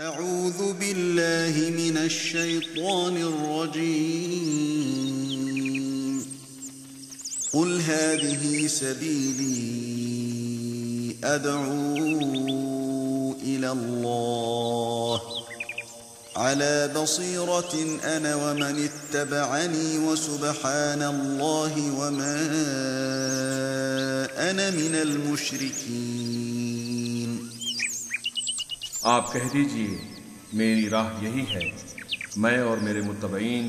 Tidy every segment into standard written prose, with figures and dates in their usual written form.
أعوذ بالله من الشيطان الرجيم قل هذه سبيلي أدعو إلى الله على بصيرة أنا ومن اتبعني وسبحان الله وما أنا من المشركين۔ آپ کہہ دیجئے میری راہ یہی ہے، میں اور میرے متبعین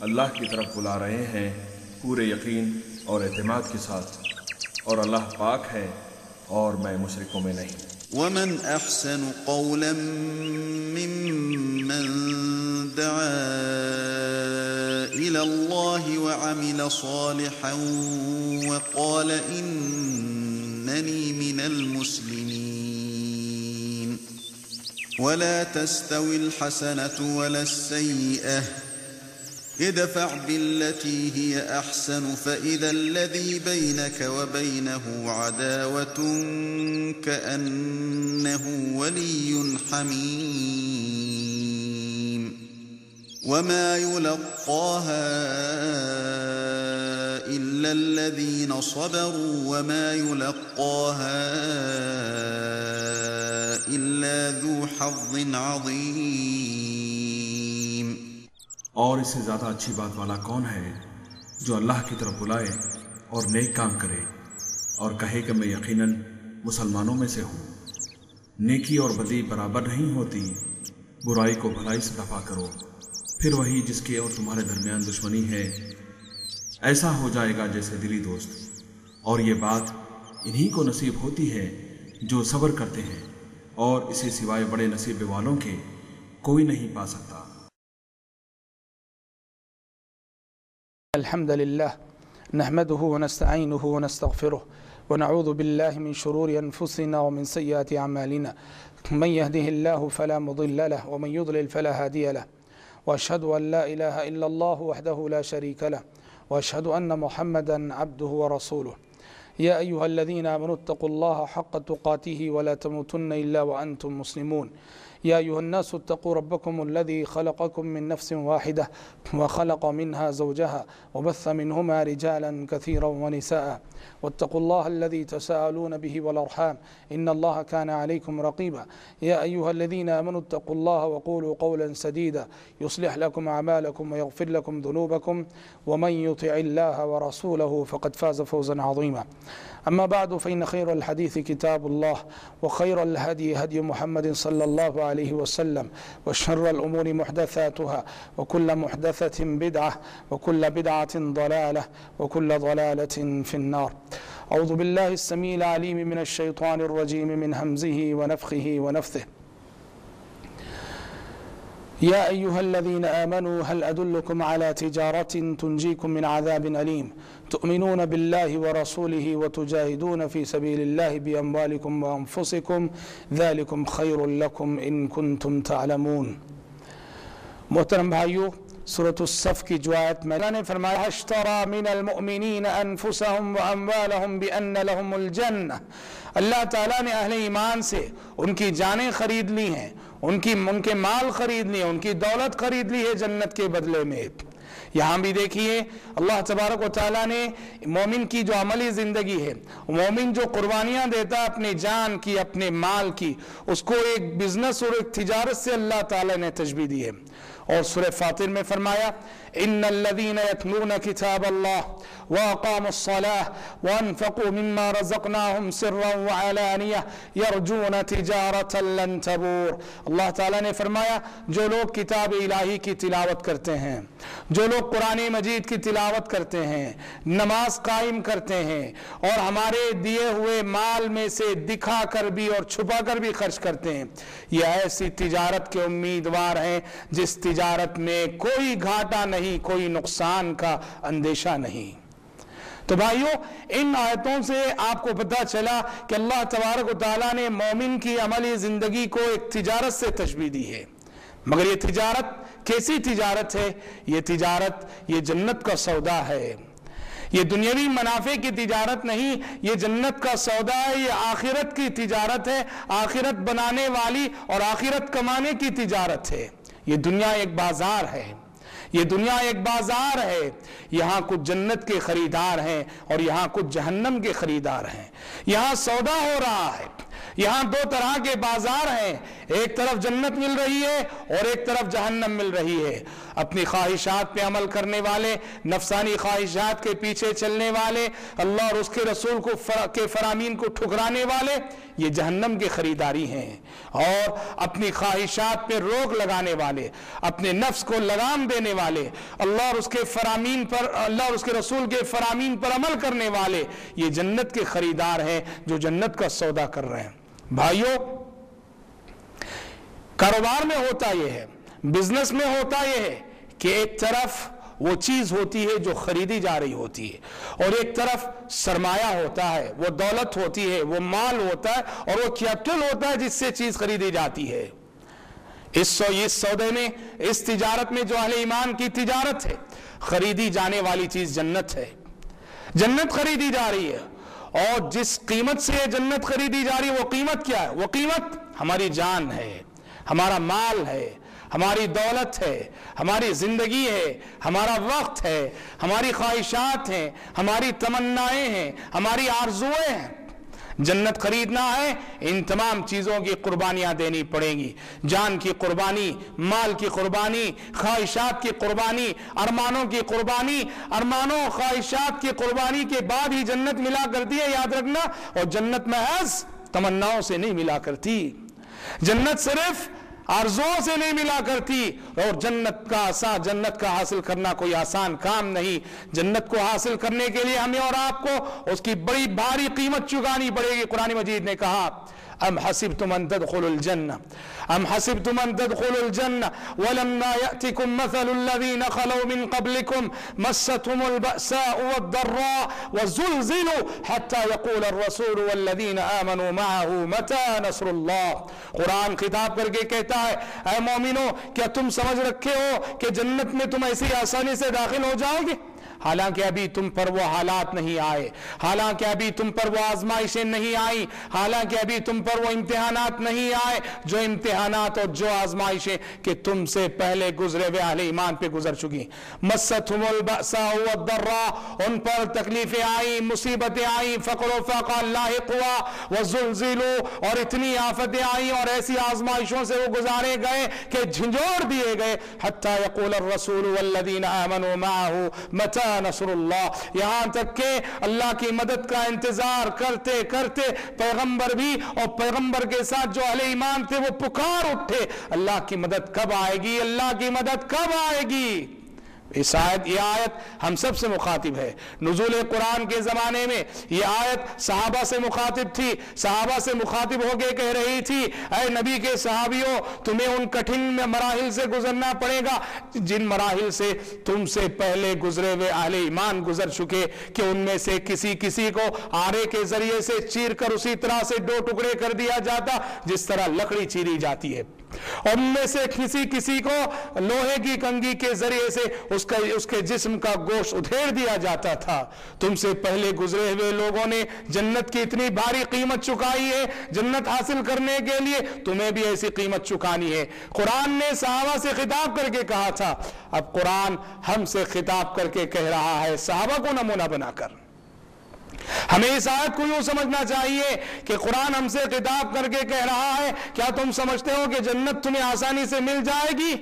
اللہ کی طرف بلا رہے ہیں پورے یقین اور اعتماد کے ساتھ، اور اللہ پاک ہے اور میں مشرکوں میں نہیں۔ ومن أحسن قولا ممن دعا إلى الله وعمل صالحا وقال إنني من المسلمين۔ ولا تستوي الحسنة ولا السيئة ادفع بالتي هي أحسن فإذا الذي بينك وبينه عداوة كأنه ولي حميم وما يلقاها إلا الذين صبروا وما يلقاها إلا ذو حظ عظيم۔ اور اس سے زیادہ اچھی بات والا کون ہے جو اللہ کی طرف بلائے اور نیک کام کرے اور کہے کہ میں یقیناً مسلمانوں میں سے ہوں۔ نیکی اور بدی برابر نہیں ہوتی، برائی کو بھلائی سے دفع کرو، پھر وہی جس کے اور تمہارے درمیان دشمنی ہے ایسا ہو جائے گا جیسے دلی دوست، اور یہ بات انہی کو نصیب ہوتی ہے جو صبر کرتے ہیں، اور اسے سوائے بڑے نصیب والوں کے کوئی نہیں پا سکتا۔ الحمد لله نحمده ونستعينه ونستغفره ونعوذ بالله من شرور أنفسنا ومن سيئات أعمالنا، من يهده الله فلا مضل له ومن يضلل فلا هادي له، وأشهد أن لا إله إلا الله وحده لا شريك له، وأشهد أن محمدا عبده ورسوله۔ يا أيها الذين آمنوا اتقوا الله حق تقاته ولا تموتن إلا وأنتم مسلمون۔ يا أيها الناس اتقوا ربكم الذي خلقكم من نفس واحدة وخلق منها زوجها وبث منهما رجالا كثيرا ونساء، واتقوا الله الذي تساءلون به والأرحام إن الله كان عليكم رقيبا۔ يا أيها الذين آمنوا اتقوا الله وقولوا قولا سديدا يصلح لكم أعمالكم ويغفر لكم ذنوبكم، ومن يطع الله ورسوله فقد فاز فوزا عظيما۔ أما بعد فإن خير الحديث كتاب الله، وخير الهدي هدي محمد صلى الله عليه وسلم، وشر الأمور محدثاتها، وكل محدثة بدعة، وكل بدعة ضلالة، وكل ضلالة في النار۔ أعوذ بالله السميع العليم من الشيطان الرجيم من همزه ونفخه ونفثه۔ يا أيها الذين آمنوا هل أدلكم على تجارة تنجيكم من عذاب أليم تؤمنون بالله ورسوله وتجاهدون في سبيل الله بأموالكم وأنفسكم ذلكم خير لكم إن كنتم تعلمون۔ محترم بھائیو، سورة الصف کی جو آیت میں اللہ نے فرمایا اشترى من المؤمنین انفسهم واموالهم بان لهم الجنہ، اللہ تعالیٰ نے اہل ایمان سے ان کی جانیں خرید لی ہیں، ان کے مال خرید لیے، ان کی دولت خرید لی ہے جنت کے بدلے میں۔ یہاں بھی دیکھیے اللہ تبارک و تعالیٰ نے مومن کی جو عملی زندگی ہے، مومن جو قربانیاں دیتا ہے اپنی جان کی، اپنے مال کی، اس کو ایک بزنس اور ایک تجارت سے اللہ تعالیٰ نے تشبیہ دی ہے۔ اور سورہ فاطر میں فرمایا ان الذين يتلون كتاب الله واقاموا الصلاه وانفقوا مما رزقناهم سرا وعلانيه يرجون تجاره لن تبور۔ اللہ تعالیٰ نے فرمایا جو لوگ کتاب الہی کی تلاوت کرتے ہیں، جو لوگ قرآن مجید کی تلاوت کرتے ہیں، نماز قائم کرتے ہیں، اور ہمارے دیے ہوئے مال میں سے دکھا کر بھی اور چھپا کر بھی خرچ کرتے ہیں، یہ ایسی تجارت کے امیدوار ہیں جس تجارت میں کوئی گھاٹا نہیں، کوئی نقصان کا اندیشہ نہیں۔ تو بھائیو، ان آیتوں سے آپ کو پتہ چلا کہ اللہ تبارک و تعالیٰ نے مومن کی عملی زندگی کو ایک تجارت سے تشبیہ دی ہے، مگر یہ تجارت کیسی تجارت ہے؟ یہ تجارت یہ جنت کا سودا ہے، یہ دنیاوی منافع کی تجارت نہیں، یہ جنت کا سودا ہے، یہ آخرت کی تجارت ہے، آخرت بنانے والی اور آخرت کمانے کی تجارت ہے۔ یہ دنیا ایک بازار ہے، یہ دنیا ایک بازار ہے، یہاں کچھ جنت کے خریدار ہیں اور یہاں کچھ جہنم کے خریدار ہیں۔ یہاں سودا ہو رہا ہے، یہاں دو طرح کے بازار ہیں، ایک طرف جنت مل رہی ہے اور ایک طرف جہنم مل رہی ہے۔ اپنی خواہشات پہ عمل کرنے والے، نفسانی خواہشات کے پیچھے چلنے والے، اللہ اور اس کے رسول کے فرامین کو ٹھکرانے والے، یہ جہنم کے خریداری ہیں۔ اور اپنی خواہشات پہ روک لگانے والے، اپنے نفس کو لگام دینے والے، اللہ اور اس کے فرامین پر، اللہ اور اس کے رسول کے فرامین پر عمل کرنے والے، یہ جنت کے خریدار ہیں جو جنت کا سودا کر رہے ہیں۔ بھائیو، کاروبار میں ہوتا یہ ہے، بزنس میں ہوتا یہ ہے کہ ایک طرف وہ چیز ہوتی ہے جو خریدی جا رہی ہوتی ہے اور ایک طرف سرمایہ ہوتا ہے، وہ دولت ہوتی ہے، وہ مال ہوتا ہے اور وہ کیپٹل ہوتا ہے جس سے چیز خریدی جاتی ہے۔ اس سودے میں، اس تجارت میں جو اہل ایمان کی تجارت ہے، خریدی جانے والی چیز جنت ہے۔ جنت خریدی جا رہی ہے اور جس قیمت سے جنت خریدی جا رہی ہے وہ قیمت کیا ہے؟ وہ قیمت ہماری جان ہے، ہمارا مال ہے، ہماری دولت ہے، ہماری زندگی ہے، ہمارا وقت ہے، ہماری خواہشات ہیں، ہماری تمنائیں ہیں، ہماری آرزویں ہیں۔ جنت خریدنا ہے، ان تمام چیزوں کی قربانیاں دینی پڑیں گی۔ جان کی قربانی، مال کی قربانی، خواہشات کی قربانی، ارمانوں کی قربانی، ارمانوں خواہشات کی قربانی کے بعد ہی جنت ملا کرتی ہے، یاد رکھنا۔ اور جنت محض تمناؤں سے نہیں ملا کرتی، جنت صرف آرزوؤں سے نہیں ملا کرتی، اور جنت کا حاصل کرنا کوئی آسان کام نہیں۔ جنت کو حاصل کرنے کے لیے ہمیں اور آپ کو اس کی بڑی بھاری قیمت چکانی پڑے گی۔ قرآن مجید نے کہا ام حسبتم ان تدخلوا الجنہ ام حسبتم ان تدخلوا الجنہ ولما يأتكم مثل الذين خلوا من قبلكم مستهم البأساء والضراء وزلزلوا حتى يقول الرسول والذين آمنوا معه متى نصر الله۔ قرآن خطاب کر کے کہتا ہے اے مومنو، کیا تم سمجھ رکھے ہو کہ جنت میں تم ایسی آسانی سے داخل ہو جاؤ گے؟ حالانکہ ابھی تم پر وہ حالات نہیں آئے، حالانکہ ابھی تم پر وہ آزمائشیں نہیں آئیں، حالانکہ ابھی تم پر وہ امتحانات نہیں آئے، جو امتحانات اور جو آزمائشیں کہ تم سے پہلے گزرے ہوئے اہل ایمان پہ گزر چکی۔ مستهم البأساء والضراء، ان پر تکلیفیں آئیں، مصیبتیں آئیں، فقر و فاقہ لاحق ہوا، وزلزلوا، اور اتنی آفتیں آئیں اور ایسی آزمائشوں سے وہ گزارے گئے کہ جھنجھوڑ دیے گئے۔ حتی یقول الرسول والذین آمنوا معه متى نصر اللہ، یہاں تک کہ اللہ کی مدد کا انتظار کرتے کرتے پیغمبر بھی اور پیغمبر کے ساتھ جو اہل ایمان تھے وہ پکار اٹھے، اللہ کی مدد کب آئے گی، اللہ کی مدد کب آئے گی۔ یہ آیت ہم سب سے مخاطب ہے۔ نزول قرآن کے زمانے میں یہ آیت صحابہ سے مخاطب تھی، صحابہ سے مخاطب ہو کے کہہ رہی تھی اے نبی کے صحابیوں، تمہیں ان کٹھن مراحل سے گزرنا پڑے گا جن مراحل سے تم سے پہلے گزرے ہوئے اہل ایمان گزر چکے، کہ ان میں سے کسی کو آرے کے ذریعے سے چیر کر اسی طرح سے دو ٹکڑے کر دیا جاتا جس طرح لکڑی چیری جاتی ہے، اور ان میں سے کسی کو لوہے کی کنگھی کے ذریعے سے اس کے جسم کا گوشت ادھیڑ دیا جاتا تھا۔ تم سے پہلے گزرے ہوئے لوگوں نے جنت کی اتنی بھاری قیمت چکائی ہے، جنت حاصل کرنے کے لیے تمہیں بھی ایسی قیمت چکانی ہے۔ قرآن نے صحابہ سے خطاب کر کے کہا تھا، اب قرآن ہم سے خطاب کر کے کہہ رہا ہے صحابہ کو نمونہ بنا کر۔ ہمیں اس آیت کو یوں سمجھنا چاہیے کہ قرآن ہم سے خطاب کر کے کہہ رہا ہے کیا تم سمجھتے ہو کہ جنت تمہیں آسانی سے مل جائے گی؟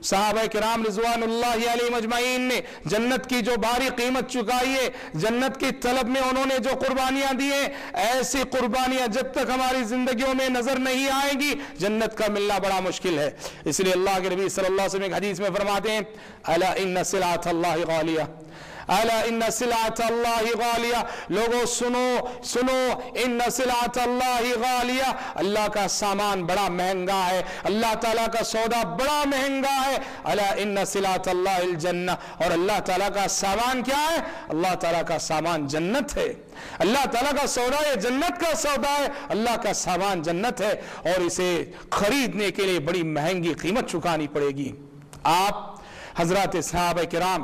صحابہ کرام رضوان اللہ علیہم اجمعین نے جنت کی جو بھاری قیمت چکائی ہے، جنت کی طلب میں انہوں نے جو قربانیاں دی ہیں، ایسی قربانیاں جب تک ہماری زندگیوں میں نظر نہیں آئیں گی جنت کا ملنا بڑا مشکل ہے۔ اس لیے اللہ کے نبی صلی اللہ علیہ وسلم ایک حدیث میں فرماتے ہیں الا ان سلعۃ اللہ غالیہ، الا ان سلعۃ اللہ غالیہ، لوگو سنو ان سلعۃ اللہ غالیہ، اللہ کا سامان بڑا مہنگا ہے، اللہ تعالیٰ کا سودا بڑا مہنگا ہے۔ الا ان سلعۃ اللہ الجنہ، اور اللہ تعالیٰ کا سامان کیا ہے؟ اللہ تعالیٰ کا سامان جنت ہے۔ اللہ تعالیٰ کا سودا ہے، جنت کا سودا ہے، اللہ کا سامان جنت ہے، اور اسے خریدنے کے لیے بڑی مہنگی قیمت چکانی پڑے گی۔ آپ حضرات صحابہ کرام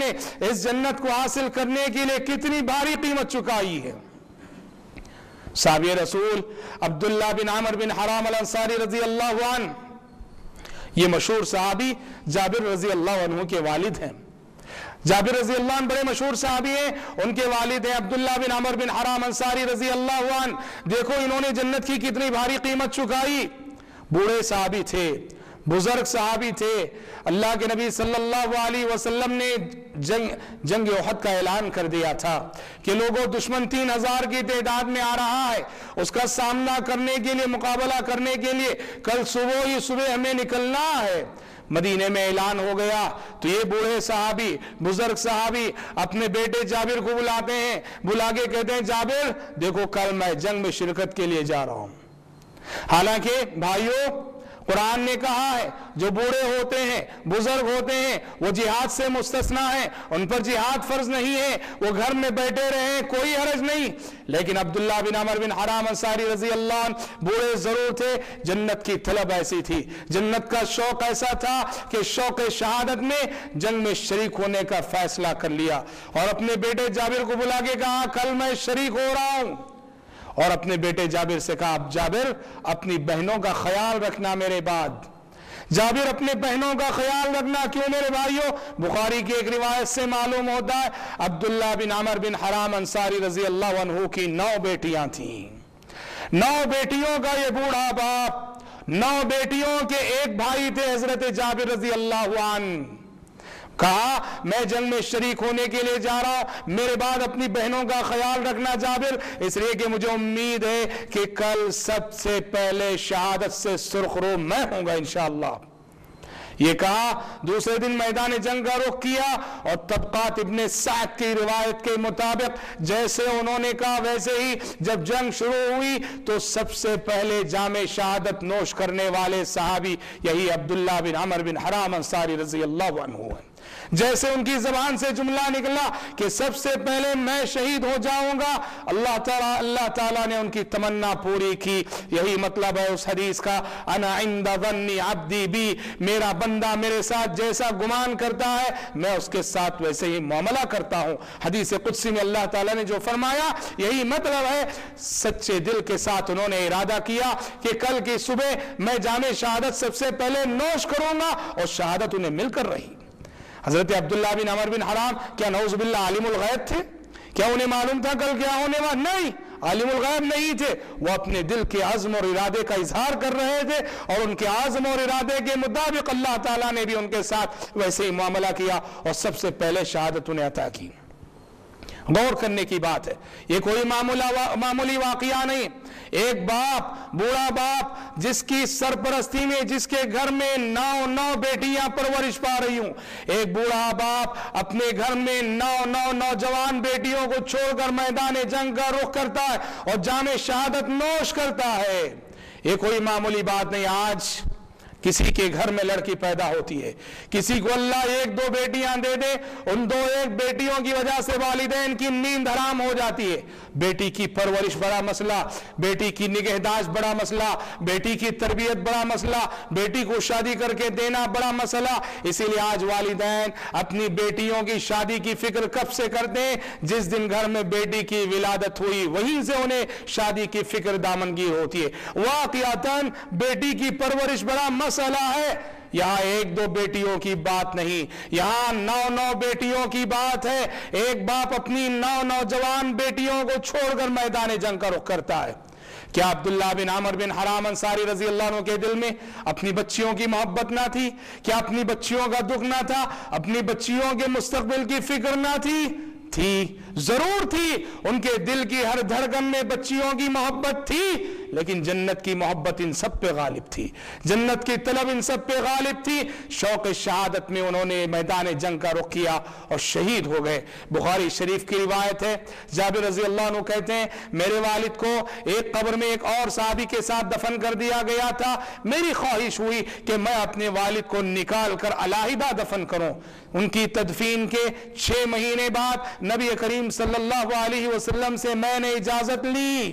نے اس جنت کو حاصل کرنے کے لیے کتنی بھاری قیمت چکائی ہے. صحابی رسول عبداللہ بن عمر بن حرام الانصاری رضی اللہ عنہ، یہ مشہور صحابی جابر رضی اللہ عنہ کے والد ہیں. جابر رضی اللہ عنہ بڑے مشہور صحابی ہیں، ان کے والد ہیں عبداللہ بن عمر بن حرام انصاری رضی اللہ عنہ. دیکھو انہوں نے جنت کی کتنی بھاری قیمت چکائی. بوڑھے صحابی تھے، بزرگ صحابی تھے. اللہ کے نبی صلی اللہ علیہ وسلم نے جنگ احد کا اعلان کر دیا تھا کہ لوگوں دشمن 3000 کی تعداد میں آ رہا ہے، اس کا سامنا کرنے کے لیے، مقابلہ کرنے کے لیے کل صبح ہمیں نکلنا ہے. مدینے میں اعلان ہو گیا تو یہ بوڑھے صحابی، بزرگ صحابی اپنے بیٹے جابر کو بلاتے ہیں، بلا کے کہتے ہیں جابر دیکھو کل میں جنگ میں شرکت کے لیے جا رہا ہوں. حالانکہ بھائیوں قرآن نے کہا ہے جو بوڑھے ہوتے ہیں، بزرگ ہوتے ہیں، وہ جہاد سے مستثنا ہیں، ان پر جہاد فرض نہیں ہے، وہ گھر میں بیٹھے رہیں کوئی حرج نہیں. لیکن عبداللہ بن عمر بن حرام انصاری رضی اللہ عنہ بوڑھے ضرور تھے، جنت کی طلب ایسی تھی، جنت کا شوق ایسا تھا کہ شوق شہادت میں جنگ میں شریک ہونے کا فیصلہ کر لیا اور اپنے بیٹے جابر کو بلا کے کہا کل میں شریک ہو رہا ہوں. اور اپنے بیٹے جابر سے کہا جابر اپنی بہنوں کا خیال رکھنا میرے بعد. جابر اپنے بہنوں کا خیال رکھنا. کیوں میرے بھائیوں؟ بخاری کی ایک روایت سے معلوم ہوتا ہے عبداللہ بن عمر بن حرام انصاری رضی اللہ عنہ کی 9 بیٹیاں تھیں. 9 بیٹیوں کا یہ بوڑھا باپ، 9 بیٹیوں کے ایک بھائی تھے حضرت جابر رضی اللہ عنہ. کہا میں جنگ میں شریک ہونے کے لیے جا رہا ہوں، میرے بعد اپنی بہنوں کا خیال رکھنا جابر، اس لیے کہ مجھے امید ہے کہ کل سب سے پہلے شہادت سے سرخرو میں ہوں گا انشاءاللہ. یہ کہا دوسرے دن میدان جنگ کا رخ کیا اور طبقات ابن سعد کی روایت کے مطابق جیسے انہوں نے کہا ویسے ہی جب جنگ شروع ہوئی تو سب سے پہلے جام شہادت نوش کرنے والے صحابی یہی عبداللہ بن عمر بن حرام انصاری رضی اللہ عنہ ہیں. جیسے ان کی زبان سے جملہ نکلا کہ سب سے پہلے میں شہید ہو جاؤں گا، اللہ تعالیٰ نے ان کی تمنا پوری کی. یہی مطلب ہے اس حدیث کا انا عند ظن عبدی بی، میرا بندہ میرے ساتھ جیسا گمان کرتا ہے میں اس کے ساتھ ویسے ہی معاملہ کرتا ہوں. حدیث قدسی میں اللہ تعالیٰ نے جو فرمایا یہی مطلب ہے. سچے دل کے ساتھ انہوں نے ارادہ کیا کہ کل کی صبح میں جام شہادت سب سے پہلے نوش کروں گا، اور شہادت انہیں مل کر رہی. حضرت عبداللہ بن عمر بن حرام کیا نعوذ باللہ عالم الغیب تھے؟ کیا انہیں معلوم تھا کل کیا ہونے والا؟ نہیں، عالم الغیب نہیں تھے. وہ اپنے دل کے عزم اور ارادے کا اظہار کر رہے تھے اور ان کے عزم اور ارادے کے مطابق اللہ تعالیٰ نے بھی ان کے ساتھ ویسے ہی معاملہ کیا اور سب سے پہلے شہادت انہیں عطا کی. غور کرنے کی بات ہے، یہ کوئی معمولی واقعہ نہیں. ایک باپ، بوڑھا باپ جس کی سرپرستی میں جس کے گھر میں 9 بیٹیاں پرورش پا رہی ہوں، ایک بوڑھا باپ اپنے گھر میں 9 نوجوان بیٹیوں کو چھوڑ کر میدان جنگ کا رخ کرتا ہے اور جام شہادت نوش کرتا ہے. یہ کوئی معمولی بات نہیں. آج کسی کے گھر میں لڑکی پیدا ہوتی ہے، کسی کو اللہ 1-2 بیٹیاں دے دے، ان 2-1 بیٹیوں کی وجہ سے والدین کی نیند حرام ہو جاتی ہے. بیٹی کی پرورش بڑا مسئلہ، بیٹی کی نگہداشت بڑا مسئلہ، بیٹی کی تربیت بڑا مسئلہ، بیٹی کو شادی کر کے دینا بڑا مسئلہ. اسی لیے آج والدین اپنی بیٹیوں کی شادی کی فکر کب سے کرتے ہیں؟ جس دن گھر میں بیٹی کی ولادت ہوئی وہیں سے انہیں شادی کی فکر دامنگیر ہوتی ہے. واقعتاً بیٹی کی پرورش بڑا مسئلہ ہے. یہاں 1-2 بیٹیوں کی بات نہیں، یہاں 9 بیٹیوں کی بات ہے. ایک باپ اپنی 9 نوجوان بیٹیوں کو چھوڑ کر میدان جنگ کا رخ کرتا ہے. کیا عبداللہ بن عمر بن حرام انصاری رضی اللہ عنہ کے دل میں اپنی بچیوں کی محبت نہ تھی؟ کیا اپنی بچیوں کا دکھ نہ تھا؟ اپنی بچیوں کے مستقبل کی فکر نہ تھی؟ ضرور تھی. ان کے دل کی ہر دھڑکن میں بچیوں کی محبت تھی، لیکن جنت کی محبت ان سب پہ غالب تھی، جنت کی طلب ان سب پہ غالب تھی. شوق شہادت میں انہوں نے میدان جنگ کا رخ کیا اور شہید ہو گئے. بخاری شریف کی روایت ہے، جابر رضی اللہ عنہ کہتے ہیں میرے والد کو ایک قبر میں ایک اور صحابی کے ساتھ دفن کر دیا گیا تھا. میری خواہش ہوئی کہ میں اپنے والد کو نکال کر علیحدہ دفن کروں. ان کی تدفین کے 6 مہینے بعد نبی کریم صلی اللہ علیہ وسلم سے میں نے اجازت لی.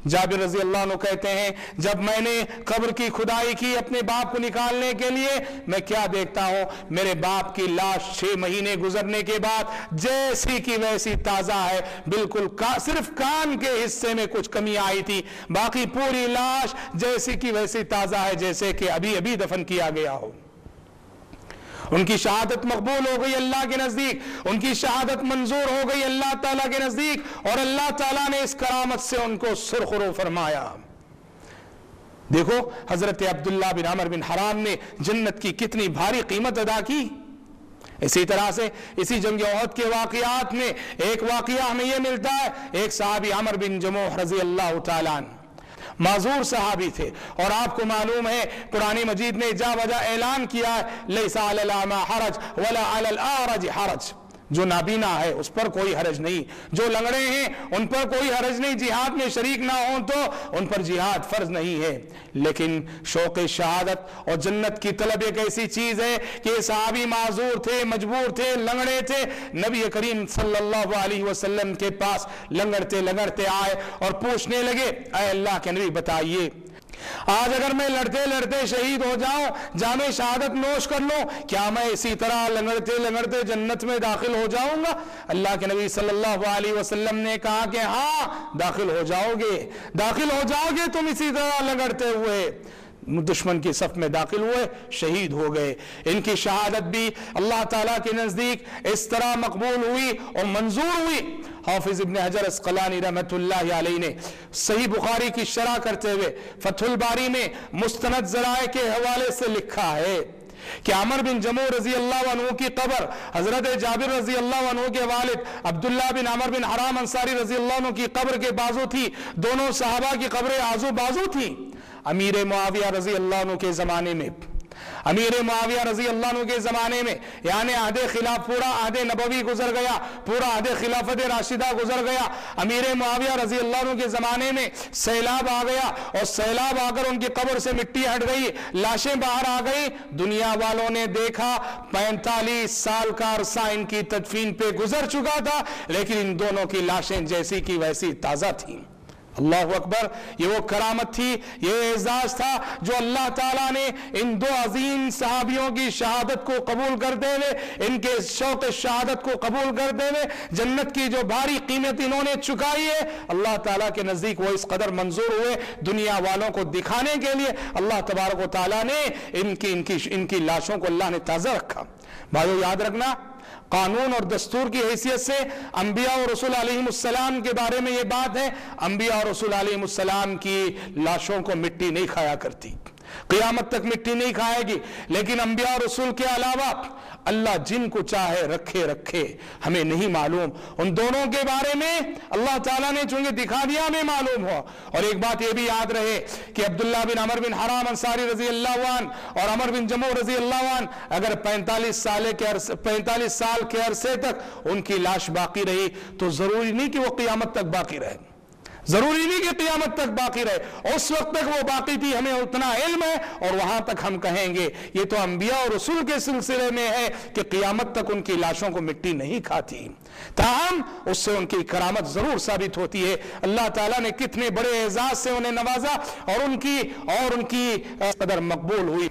جابر رضی اللہ عنہ کہتے ہیں جب میں نے قبر کی کھدائی کی اپنے باپ کو نکالنے کے لیے، میں کیا دیکھتا ہوں، میرے باپ کی لاش 6 مہینے گزرنے کے بعد جیسی کی ویسی تازہ ہے، بالکل صرف کان کے حصے میں کچھ کمی آئی تھی، باقی پوری لاش جیسی کی ویسی تازہ ہے جیسے کہ ابھی ابھی دفن کیا گیا ہو۔ ان کی شہادت مقبول ہو گئی اللہ کے نزدیک، ان کی شہادت منظور ہو گئی اللہ تعالیٰ کے نزدیک، اور اللہ تعالیٰ نے اس کرامت سے ان کو سرخرو فرمایا۔ دیکھو حضرت عبداللہ بن عمر بن حرام نے جنت کی کتنی بھاری قیمت ادا کی۔ اسی طرح سے اسی جنگ احد کے واقعات میں ایک واقعہ ہمیں یہ ملتا ہے، ایک صحابی عمر بن جموح رضی اللہ تعالیٰ عنہ معذور صحابی تھے، اور آپ کو معلوم ہے قرآن مجید نے جا وجہ اعلان کیا ہے لیس علی الاعمی حرج ولا علی الاعرج حرج، جو نابینا ہے اس پر کوئی حرج نہیں، جو لنگڑے ہیں ان پر کوئی حرج نہیں، جہاد میں شریک نہ ہوں تو ان پر جہاد فرض نہیں ہے۔ لیکن شوق شہادت اور جنت کی طلب ایک ایسی چیز ہے کہ صحابی معذور تھے، مجبور تھے، لنگڑے تھے، نبی کریم صلی اللہ علیہ وسلم کے پاس لنگڑتے لنگڑتے آئے اور پوچھنے لگے اے اللہ کے نبی بتائیے آج اگر میں لڑتے لڑتے شہید ہو جاؤں، جام شہادت نوش کر لوں، کیا میں اسی طرح لنگڑتے لنگڑتے جنت میں داخل ہو جاؤں گا؟ اللہ کے نبی صلی اللہ علیہ وسلم نے کہا کہ ہاں داخل ہو جاؤ گے تم اسی طرح لنگڑتے ہوئے۔ دشمن کی صف میں داخل ہوئے، شہید ہو گئے۔ ان کی شہادت بھی اللہ تعالیٰ کے نزدیک اس طرح مقبول ہوئی اور منظور ہوئی۔ حافظ ابن حجر اسقلانی رحمۃ اللہ علیہ نے صحیح بخاری کی شرح کرتے ہوئے فتح الباری میں مستند ذرائع کے حوالے سے لکھا ہے کہ عمر بن جموح رضی اللہ عنہ کی قبر حضرت جابر رضی اللہ عنہ کے والد عبداللہ بن عمر بن حرام انصاری رضی اللہ عنہ کی قبر کے بازو تھی، دونوں صحابہ کی قبریں آزو بازو تھی۔ امیر معاویہ رضی اللہ عنہ کے زمانے میں یعنی عہد خلاف پورا عہد نبوی گزر گیا، پورا عہد خلافت راشدہ گزر گیا۔ امیر معاویہ رضی اللہ عنہ کے زمانے میں سیلاب آ گیا، اور سیلاب آ کر ان کی قبر سے مٹی ہٹ گئی، لاشیں باہر آ گئی۔ دنیا والوں نے دیکھا 45 سال کا عرصہ ان کی تدفین پہ گزر چکا تھا، لیکن ان دونوں کی لاشیں جیسی کی ویسی تازہ تھیں۔ اللہ اکبر، یہ وہ کرامت تھی، یہ اعزاز تھا جو اللہ تعالیٰ نے ان دو عظیم صحابیوں کی شہادت کو قبول کرتے ہوئے، ان کے شوق شہادت کو قبول کرتے ہوئے جنت کی جو بھاری قیمت انہوں نے چکائی ہے، اللہ تعالیٰ کے نزدیک وہ اس قدر منظور ہوئے، دنیا والوں کو دکھانے کے لیے اللہ تبارک و تعالیٰ نے ان کی لاشوں کو اللہ نے تازہ رکھا۔ بھائیو یاد رکھنا، قانون اور دستور کی حیثیت سے انبیاء اور رسول علیہ السلام کے بارے میں یہ بات ہے، انبیاء اور رسول علیہ السلام کی لاشوں کو مٹی نہیں کھایا کرتی، قیامت تک مٹی نہیں کھائے گی، لیکن انبیاء اور رسول کے علاوہ اللہ جن کو چاہے رکھے، ہمیں نہیں معلوم۔ ان دونوں کے بارے میں اللہ تعالیٰ نے چونکہ دکھا دیا ہمیں معلوم ہو۔ اور ایک بات یہ بھی یاد رہے کہ عبداللہ بن عمر بن حرام انصاری رضی اللہ عنہ اور عمر بن جموح رضی اللہ عنہ اگر 45 سال کے عرصے تک ان کی لاش باقی رہی تو ضروری نہیں کہ وہ قیامت تک باقی رہے، ضروری نہیں کہ قیامت تک باقی رہے، اس وقت تک وہ باقی تھی، ہمیں اتنا علم ہے، اور وہاں تک ہم کہیں گے یہ تو انبیاء اور رسول کے سلسلے میں ہے کہ قیامت تک ان کی لاشوں کو مٹی نہیں کھاتی، تاہم اس سے ان کی کرامت ضرور ثابت ہوتی ہے۔ اللہ تعالیٰ نے کتنے بڑے اعزاز سے انہیں نوازا اور ان کی قدر مقبول ہوئی۔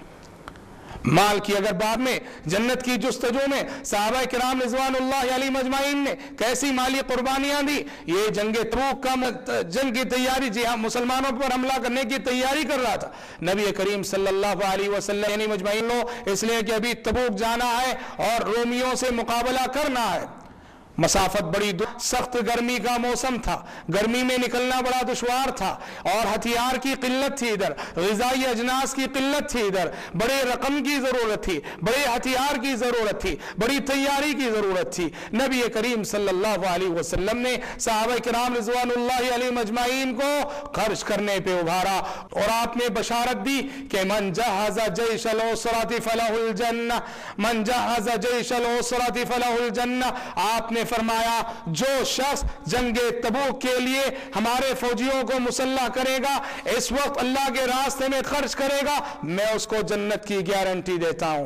مال کی اگر بعد میں جنت کی جستجو میں صحابہ کرام رضوان اللہ علیہ مجمعین نے کیسی مالی قربانیاں دی، یہ جنگ تبوک کا جنگ کی تیاری، جی ہاں مسلمانوں پر حملہ کرنے کی تیاری کر رہا تھا نبی کریم صلی اللہ علیہ وسلم یعنی مجمعین لو، اس لیے کہ ابھی تبوک جانا ہے اور رومیوں سے مقابلہ کرنا ہے، مسافت بڑی سخت گرمی کا موسم تھا، گرمی میں نکلنا بڑا دشوار تھا، اور ہتھیار کی قلت تھی، ادھر غذائی اجناس کی قلت تھی، ادھر بڑے رقم کی ضرورت تھی، بڑے ہتھیار کی ضرورت تھی، بڑی تیاری کی ضرورت تھی۔ نبی کریم صلی اللہ علیہ وسلم نے صحابہ کرام رضوان اللہ علیہ مجمعین کو خرچ کرنے پہ ابھارا، اور آپ نے بشارت دی کہ من جہز جیش العسرۃ فلہ الجنہ، من جہز جیش العسرۃ فلہ الجنہ۔ آپ نے فرمایا جو شخص جنگ تبوک کے لیے ہمارے فوجیوں کو مسلح کرے گا، اس وقت اللہ کے راستے میں خرچ کرے گا، میں اس کو جنت کی گارنٹی دیتا ہوں۔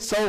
100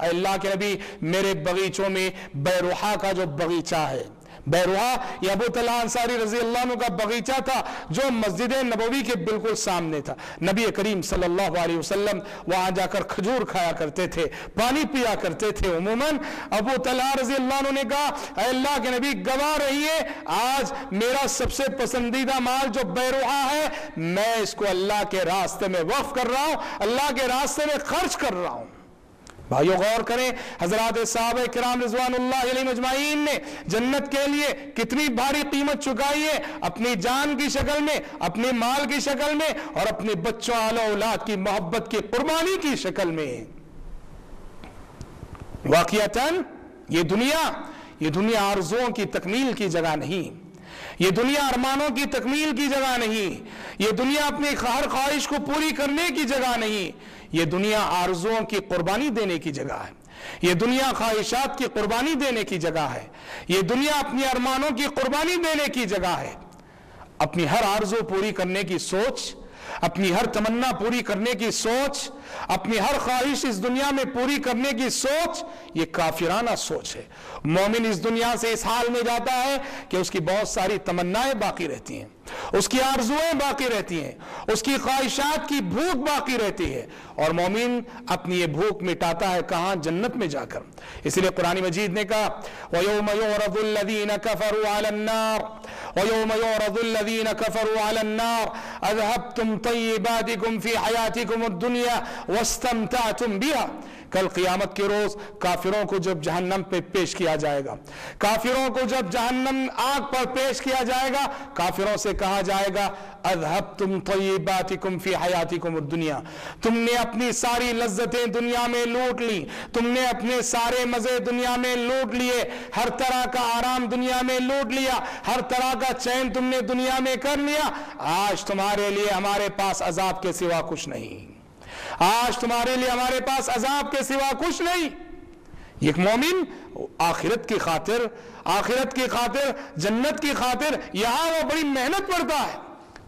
اے اللہ کے نبی میرے باغیچوں میں بیروحا کا جو باغیچہ ہے، بیروحا یہ ابو طلحہ انصاری رضی اللہ عنہ کا باغیچہ تھا جو مسجد نبوی کے بالکل سامنے تھا. نبی کریم صلی اللہ علیہ وسلم وہاں جا کر کھجور کھایا کرتے تھے، پانی پیا کرتے تھے. عموماً ابو طلحہ رضی اللہ عنہ نے کہا اے اللہ کے نبی گواہ رہیے، آج میرا سب سے پسندیدہ مال جو بیروحا ہے میں اس کو اللہ کے راستے میں وقف کر رہا ہوں، اللہ کے راستے میں خرچ کر رہا ہوں. بھائیو غور کریں، حضرات صحابہ کرام رضوان اللہ علیہم اجمعین نے جنت کے لیے کتنی بھاری قیمت چکائی ہے، اپنی جان کی شکل میں، اپنے مال کی شکل میں، اور اپنے بچوں اہل اولاد کی محبت کی قربانی کی شکل میں. واقعتاً یہ دنیا آرزوؤں کی تکمیل کی جگہ نہیں، یہ دنیا ارمانوں کی تکمیل کی جگہ نہیں، یہ دنیا اپنی ہر خواہش کو پوری کرنے کی جگہ نہیں، یہ دنیا آرزوؤں کی قربانی دینے کی جگہ ہے، یہ دنیا خواہشات کی قربانی دینے کی جگہ ہے، یہ دنیا اپنی ارمانوں کی قربانی دینے کی جگہ ہے. اپنی ہر آرزو پوری کرنے کی سوچ، اپنی ہر تمنا پوری کرنے کی سوچ، اپنی ہر خواہش اس دنیا میں پوری کرنے کی سوچ، یہ کافرانہ سوچ ہے. مومن اس دنیا سے اس حال میں جاتا ہے کہ اس کی بہت ساری تمنائیں باقی رہتی ہیں، اس کی آرزویں باقی رہتی ہیں، اس کی خواہشات کی بھوک باقی رہتی ہے، اور مومن اپنی یہ بھوک مٹاتا ہے کہاں؟ جنت میں جا کر. اس لیے قرآن مجید نے کہا وَيَوْمَ يُعْرَضُ الَّذِينَ كَفَرُوا عَلَى النَّارِ وَيَوْمَ يُعْرَضُ الَّذِينَ كَفَرُوا عَلَى النَّارِ أَذْهَبْتُمْ طَيِّبَاتِكُمْ فِي حَيَاتِكُمُ الدُّنْيَا وَاسْتَمْتَعْتُمْ بِهَا. کل قیامت کے روز کافروں کو جب جہنم پہ پیش کیا جائے گا، کافروں کو جب جہنم آگ پر پیش کیا جائے گا، کافروں سے کہا جائے گا اذهبتم طیباتکم فی حیاتکم الدنیا، تم نے اپنی ساری لذتیں دنیا میں لوٹ لی، تم نے اپنے سارے مزے دنیا میں لوٹ لیے، ہر طرح کا آرام دنیا میں لوٹ لیا، ہر طرح کا چین تم نے دنیا میں کر لیا، آج تمہارے لیے ہمارے پاس عذاب کے سوا کچھ نہیں، آج تمہارے لیے ہمارے پاس عذاب کے سوا کچھ نہیں. ایک مومن آخرت کی خاطر جنت کی خاطر یہاں وہ بڑی محنت کرتا ہے،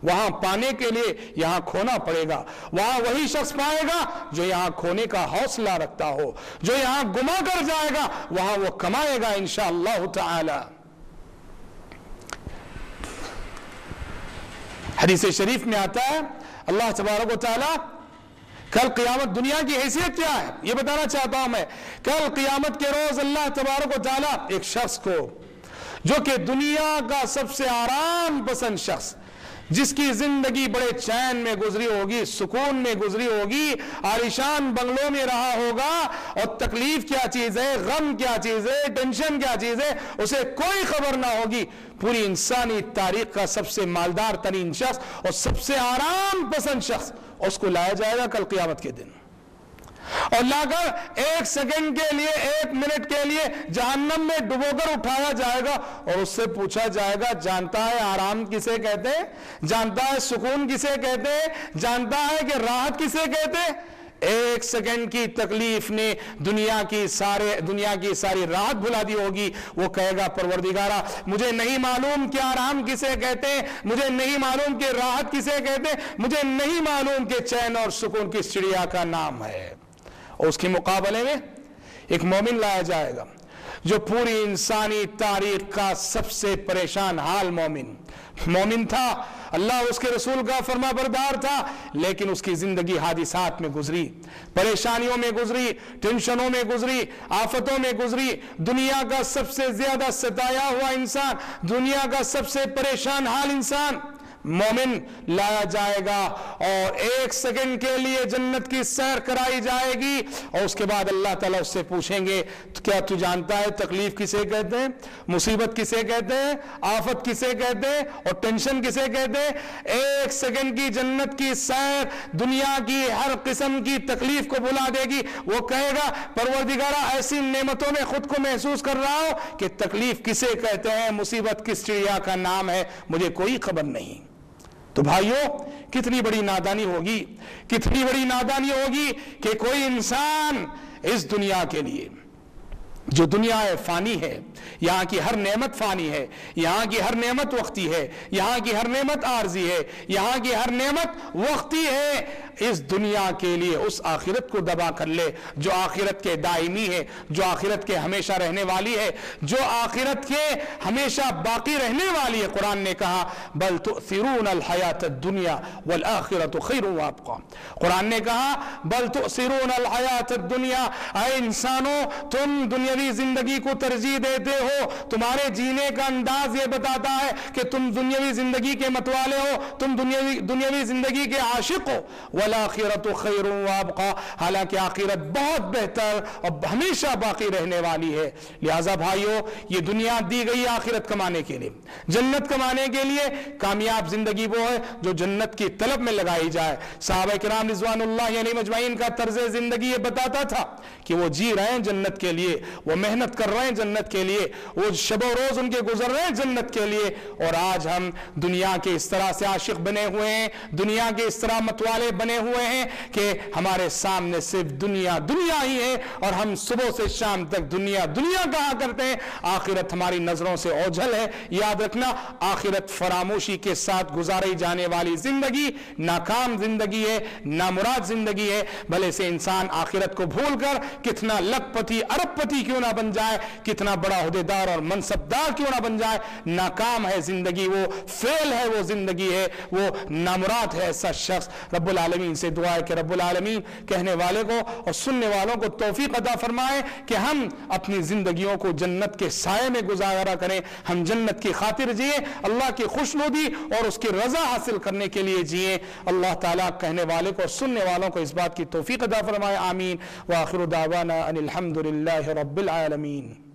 وہاں پانے کے لیے یہاں کھونا پڑے گا، وہاں وہی شخص پائے گا جو یہاں کھونے کا حوصلہ رکھتا ہو، جو یہاں گما کر جائے گا وہاں وہ کمائے گا انشاءاللہ تعالی. حدیث شریف میں آتا ہے اللہ تبارک و تعالی کل قیامت دنیا کی حیثیت کیا ہے یہ بتانا چاہتا ہوں میں. کل قیامت کے روز اللہ تبارک و تعالی ایک شخص کو جو کہ دنیا کا سب سے آرام پسند شخص، جس کی زندگی بڑے چین میں گزری ہوگی، سکون میں گزری ہوگی، عالیشان بنگلوں میں رہا ہوگا، اور تکلیف کیا چیز ہے، غم کیا چیز ہے، ٹینشن کیا چیز ہے اسے کوئی خبر نہ ہوگی. پوری انسانی تاریخ کا سب سے مالدار ترین شخص اور سب سے آرام پسند شخص، اس کو لایا جائے گا کل قیامت کے دن، اور لا کر ایک سیکنڈ کے لیے، ایک منٹ کے لیے جہنم میں ڈبو کر اٹھایا جائے گا، اور اس سے پوچھا جائے گا جانتا ہے آرام کسے کہتے ہیں، جانتا ہے سکون کسے کہتے ہیں، جانتا ہے کہ راحت کسے کہتے ہیں؟ ایک سیکنڈ کی تکلیف نے دنیا کی ساری راحت بھلا دی ہوگی. وہ کہے گا پروردگارا مجھے نہیں معلوم کہ آرام کسے کہتے ہیں، مجھے نہیں معلوم کہ راحت کسے کہتے ہیں، مجھے نہیں معلوم کہ چین اور سکون کس چڑیا کا نام ہے. اور اس کے مقابلے میں ایک مومن لایا جائے گا جو پوری انسانی تاریخ کا سب سے پریشان حال مومن تھا، اللہ اس کے رسول کا فرما بردار تھا، لیکن اس کی زندگی حادثات میں گزری، پریشانیوں میں گزری، ٹینشنوں میں گزری، آفتوں میں گزری. دنیا کا سب سے زیادہ ستایا ہوا انسان، دنیا کا سب سے پریشان حال انسان مومن لایا جائے گا، اور ایک سیکنڈ کے لیے جنت کی سیر کرائی جائے گی، اور اس کے بعد اللہ تعالیٰ اس سے پوچھیں گے کیا تو جانتا ہے تکلیف کسے کہتے ہیں، مصیبت کسے کہتے ہیں، آفت کسے کہتے ہیں، اور ٹینشن کسے کہتے ہیں؟ ایک سیکنڈ کی جنت کی سیر دنیا کی ہر قسم کی تکلیف کو بھلا دے گی. وہ کہے گا پروردگارا ایسی نعمتوں میں خود کو محسوس کر رہا ہوں کہ تکلیف کسے کہتے ہیں، مصیبت کس چڑیا کا نام ہے، مجھے کوئی خبر نہیں. تو بھائیوں کتنی بڑی نادانی ہوگی کہ کوئی انسان اس دنیا کے لیے، جو دنیا فانی ہے، یہاں کی ہر نعمت فانی ہے، یہاں کی ہر نعمت وقتی ہے، یہاں کی ہر نعمت عارضی ہے، یہاں کی ہر نعمت وقتی ہے، اس دنیا کے لیے اس آخرت کو دبا کر لے جو آخرت کے دائمی ہے، جو آخرت کے ہمیشہ رہنے والی ہے، جو آخرت کے ہمیشہ باقی رہنے والی ہے۔ قرآن نے کہا بل تؤثرون الحیات الدنیا والآخرۃ خیر وابقی۔ قرآن نے کہا بل تؤثرون الحیات الدنیا، اے انسانوں تم دنیاوی زندگی کو ترجیح دیتے ہو، تمہارے جینے کا انداز یہ بتاتا ہے کہ تم دنیاوی زندگی کے متوالے ہو، تم دنیاوی زندگی کے عاشق ہو۔ والآخرۃ خیر وابقی، حالانکہ آخرت بہت بہتر اور ہمیشہ باقی رہنے والی ہے۔ لہذا بھائیو، یہ دنیا دی گئی آخرت کمانے کے لیے، جنت کمانے کے لیے۔ کامیاب زندگی وہ ہے جو جنت کی طلب میں لگائی جائے۔ صحابہ کرام رضوان اللہ یعنی مجمعین کا طرز زندگی یہ بتاتا تھا کہ وہ جی رہے ہیں جنت کے لیے، وہ محنت کر رہے ہیں جنت کے لیے، وہ شب و روز ان کے گزر رہے ہیں جنت کے لیے۔ اور آج ہم دنیا کے اس طرح سے عاشق بنے ہوئے ہیں، دنیا کے اس طرح متوالے بنے ہوئے ہیں کہ ہمارے سامنے صرف دنیا دنیا ہی ہے، اور ہم صبح سے شام تک دنیا دنیا کہا کرتے ہیں۔ آخرت ہماری نظروں سے اوجھل ہے۔ یاد رکھنا، آخرت فراموشی کے ساتھ گزاری جانے والی زندگی ناکام زندگی ہے، نامراد زندگی ہے۔ بھلے سے انسان آخرت کو بھول کر کتنا لکھ پتی ارب پتی کیوں نہ بن جائے، کتنا بڑا عہدیدار اور منصبدار کیوں نہ بن جائے، ناکام ہے زندگی، وہ فیل ہے، وہ زندگی ہے، وہ نامراد ہے ایسا شخص۔ رب العالمین سے دعا ہے کہ رب العالمین کہنے والے کو اور سننے والوں کو توفیق عطا فرمائے کہ ہم اپنی زندگیوں کو جنت کے سائے میں گزارا کریں، ہم جنت کی خاطر جئیں، اللہ کی خوشنودی اور اس کی رضا حاصل کرنے کے لیے جئیں۔ اللہ تعالیٰ کہنے والے کو اور سننے والوں کو اس بات کی توفیق عطا فرمائے، آمین۔ وآخر دعوانا ان الحمد للہ رب العالمین۔